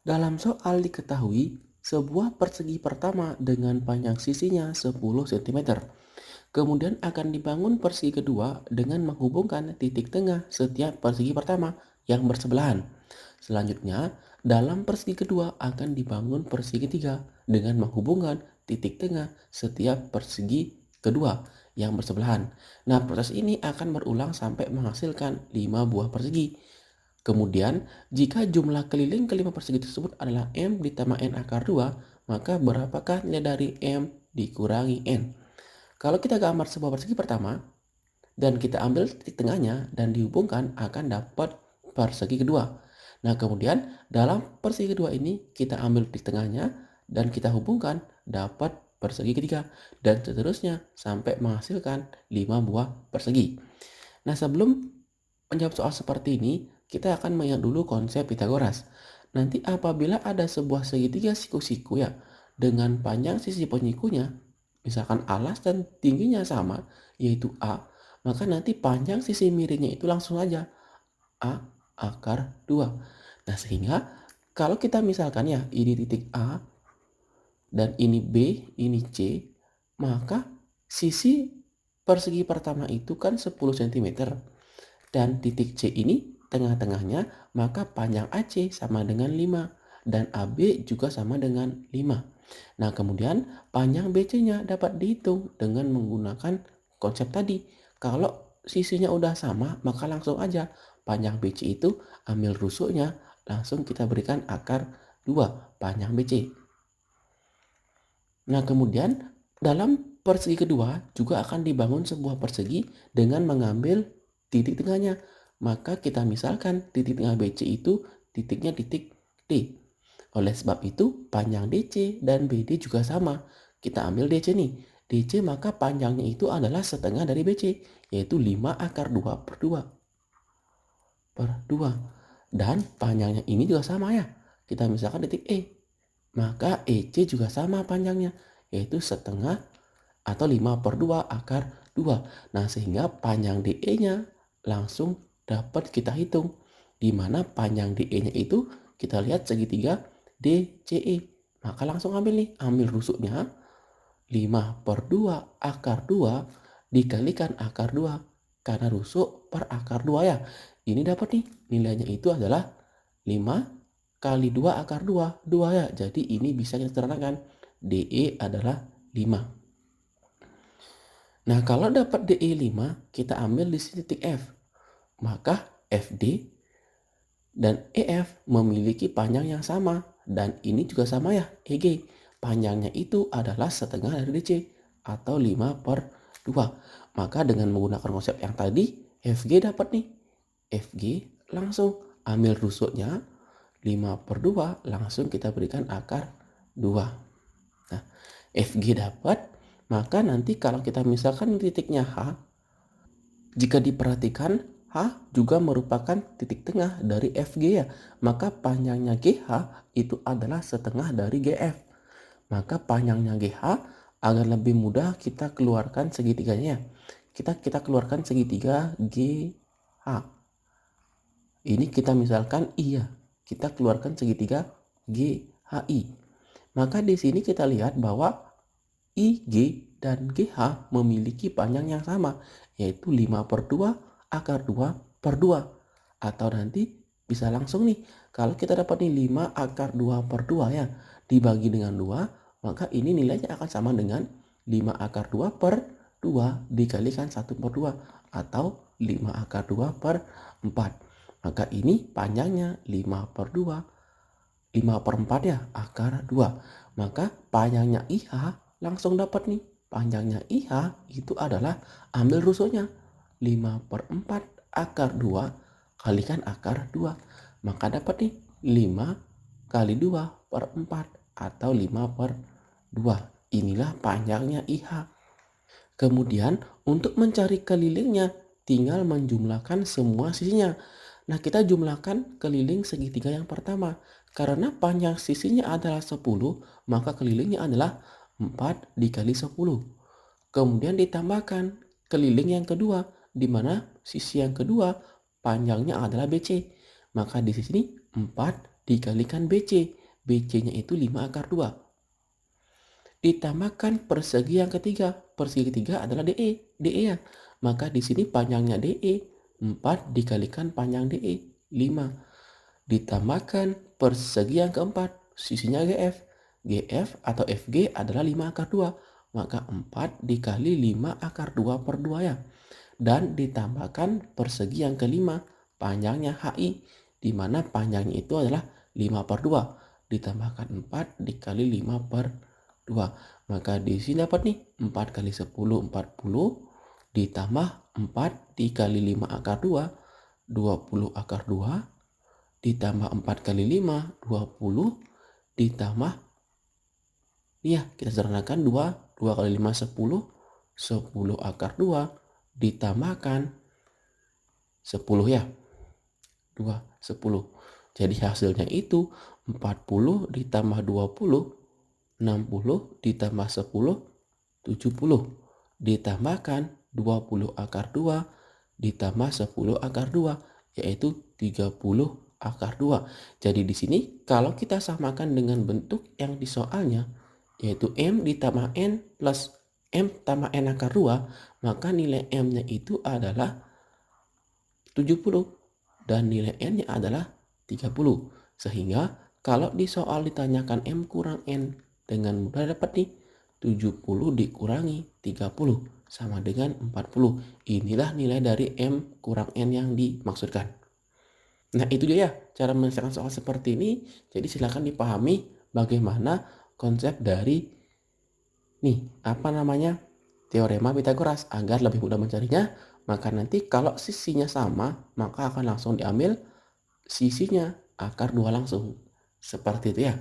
Dalam soal diketahui, sebuah persegi pertama dengan panjang sisinya 10 cm. Kemudian akan dibangun persegi kedua dengan menghubungkan titik tengah setiap persegi pertama yang bersebelahan. Selanjutnya, dalam persegi kedua akan dibangun persegi ketiga dengan menghubungkan titik tengah setiap persegi kedua yang bersebelahan. Nah, proses ini akan berulang sampai menghasilkan 5 buah persegi. Kemudian, jika jumlah keliling kelima persegi tersebut adalah M ditambah N akar 2, maka berapakah nilai dari M dikurangi N? Kalau kita gambar sebuah persegi pertama, dan kita ambil titik tengahnya dan dihubungkan akan dapat persegi kedua. Nah, kemudian dalam persegi kedua ini kita ambil titik tengahnya dan kita hubungkan dapat persegi ketiga dan seterusnya sampai menghasilkan 5 buah persegi. Nah, sebelum menjawab soal seperti ini, kita akan mengingat dulu konsep Pitagoras. Nanti apabila ada sebuah segitiga siku-siku ya, dengan panjang sisi penyikunya, misalkan alas dan tingginya sama, yaitu A, maka nanti panjang sisi miringnya itu langsung aja A akar 2. Nah, sehingga kalau kita misalkan ya, ini titik A dan ini B, ini C, maka sisi persegi pertama itu kan 10 cm. Dan titik C ini tengah-tengahnya, maka panjang AC sama dengan 5 dan AB juga sama dengan 5. Nah, kemudian panjang BC-nya dapat dihitung dengan menggunakan konsep tadi. Kalau sisinya udah sama, maka langsung aja panjang BC itu ambil rusuknya, langsung kita berikan akar 2 panjang BC. Nah, kemudian dalam persegi kedua juga akan dibangun sebuah persegi dengan mengambil titik tengahnya. Maka kita misalkan titik tengah BC itu titiknya titik D. Oleh sebab itu panjang DC dan BD juga sama. Kita ambil DC nih. DC maka panjangnya itu adalah setengah dari BC, yaitu 5 akar 2 per 2 per 2. Dan panjangnya ini juga sama ya. Kita misalkan titik E. Maka EC juga sama panjangnya, yaitu setengah atau 5 per 2 akar 2. Nah, sehingga panjang DE-nya langsung dapat kita hitung. Di mana panjang DE-nya itu kita lihat segitiga DCE. Maka langsung ambil nih, ambil rusuknya 5 per 2 akar 2 dikalikan akar 2. Karena rusuk per akar 2 ya. Ini dapat nih, nilainya itu adalah 5 kali 2 akar 2, 2 ya. Jadi ini bisa kita terangkan DE adalah 5. Nah, kalau dapat DE 5, kita ambil di sini titik F. Maka FD dan EF memiliki panjang yang sama. Dan ini juga sama ya, EG. Panjangnya itu adalah setengah dari DC atau 5 per 2. Maka dengan menggunakan konsep yang tadi, FG dapat nih. FG langsung ambil rusuknya 5 per 2 langsung kita berikan akar 2. Nah, FG dapat, maka nanti kalau kita misalkan titiknya H, jika diperhatikan H juga merupakan titik tengah dari FG ya, maka panjangnya GH itu adalah setengah dari GF. Maka panjangnya GH agar lebih mudah kita keluarkan segitiganya. Kita keluarkan segitiga GH. Ini kita misalkan iya, kita keluarkan segitiga GHI. Maka di sini kita lihat bahwa IG dan GH memiliki panjang yang sama, yaitu 5 per 2 akar 2 per 2. Atau nanti bisa langsung nih, kalau kita dapat nih 5 akar 2 per 2 ya, dibagi dengan 2, maka ini nilainya akan sama dengan 5 akar 2 per 2 dikalikan 1 per 2, atau 5 akar 2 per 4. Maka ini panjangnya 5 per 2, 5 per 4 ya, akar 2. Maka panjangnya IH langsung dapat nih. Panjangnya IH itu adalah ambil rusuknya 5 per 4 akar 2 kalikan akar 2. Maka dapat nih 5 kali 2 per 4 atau 5 per 2. Inilah panjangnya IH. Kemudian untuk mencari kelilingnya tinggal menjumlahkan semua sisinya. Nah, kita jumlahkan keliling segitiga yang pertama. Karena panjang sisinya adalah 10, maka kelilingnya adalah 4 dikali 10. Kemudian ditambahkan keliling yang kedua, di mana sisi yang kedua panjangnya adalah BC. Maka di sini 4 dikalikan BC. BC-nya itu 5 akar 2. Ditambahkan persegi yang ketiga. Persegi ketiga adalah DE. DE ya. Maka di sini panjangnya DE. 4 dikalikan panjang DE. 5. Ditambahkan persegi yang keempat. Sisinya GF. GF atau FG adalah 5 akar 2. Maka 4 dikali 5 akar 2 per 2 ya. Dan ditambahkan persegi yang kelima. Panjangnya HI. Di mana panjangnya itu adalah 5 per 2. Ditambahkan 4 dikali 5 per 2. Maka di sini dapat nih 4 kali 10 40 ditambah 4 dikali 5 akar 2 20 akar 2 ditambah 4 kali 5 20 ditambah ya kita sederhanakan 2 kali 5 10 10 akar 2 ditambahkan 10 ya 2 10. Jadi hasilnya itu 40 ditambah 20 60 ditambah 10 70 ditambahkan 20 akar 2 ditambah 10 akar 2 yaitu 30 akar 2. Jadi di sini kalau kita samakan dengan bentuk yang di soalnya yaitu M ditambah N plus M tambah N akar 2, maka nilai M-nya itu adalah 70 dan nilai N-nya adalah 30. Sehingga kalau di soal ditanyakan M kurang N, dengan mudah dapat nih 70 dikurangi 30 sama dengan 40. Inilah nilai dari M kurang N yang dimaksudkan. Nah itu dia ya cara menyelesaikan soal seperti ini. Jadi silakan dipahami bagaimana konsep dari teorema Pythagoras agar lebih mudah mencarinya. Maka nanti kalau sisinya sama maka akan langsung diambil sisinya akar 2 langsung. Seperti itu ya.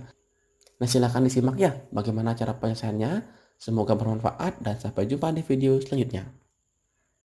Nah silakan disimak ya bagaimana cara penyelesaiannya. Semoga bermanfaat dan sampai jumpa di video selanjutnya.